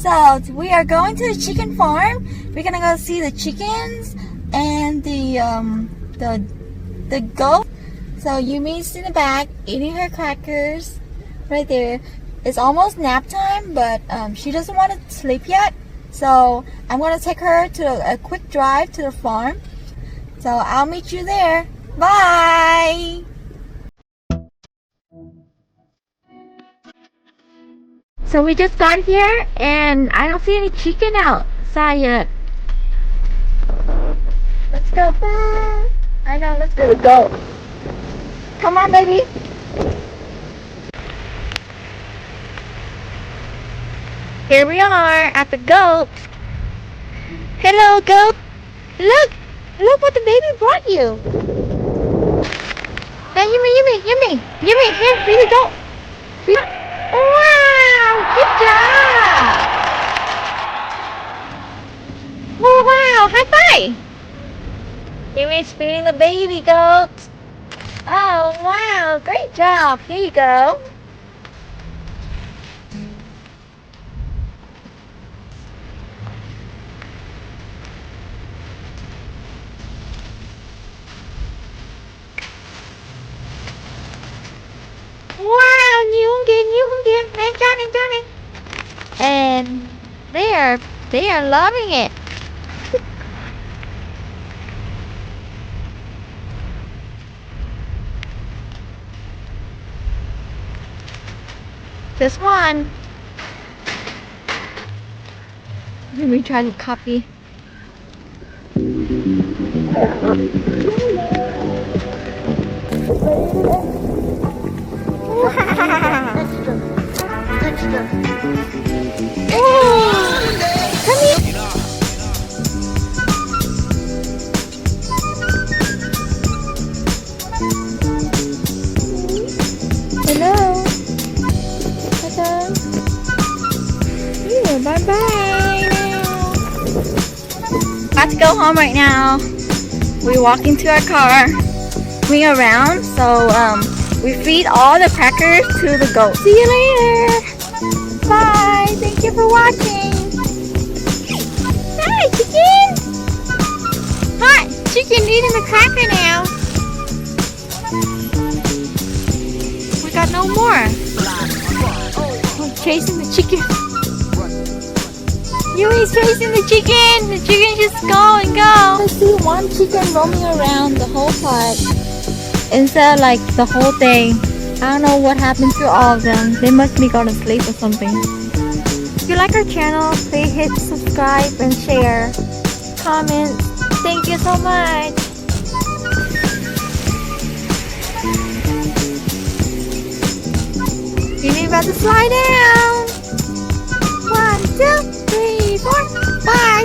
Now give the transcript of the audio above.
So we are going to the chicken farm. We're gonna go see the chickens and the goat. So Yume's in the back eating her crackers right there. It's almost nap time, but she doesn't want to sleep yet. So I'm gonna take her to a quick drive to the farm. So I'll meet you there. Bye! So we just got here and I don't see any chicken outside yet. Let's go. I know, let's go. Come on, baby. Here we are at the goat. Hello, goat. Look what the baby brought you. Hey, Yume, here we go. Wow, good job. Oh, wow, high five. Yume's feeding the baby goat. Oh, wow, great job. Here you go. Wow, nhiều không kìa. Em cho này. And they are loving it. This one. Let me try to copy. Extra. Come here. Hello. Here, bye-bye now. Got to go home right now. We're walking to our car. Going around, so we feed all the crackers to the goat. See you later. Bye. Thank you for watching. Hi, chicken. Hi, chicken eating the cracker now. We got no more. Oh, chasing the chicken. Yume's chasing the chicken. The chicken just go and go. I see one chicken roaming around the whole park. Instead of like the whole day. I don't know what happened to all of them. They must be going to sleep or something. If you like our channel, please hit subscribe and share. Comment. Thank you so much. You're about to slide down. 1, 2, 3, 4. Bye.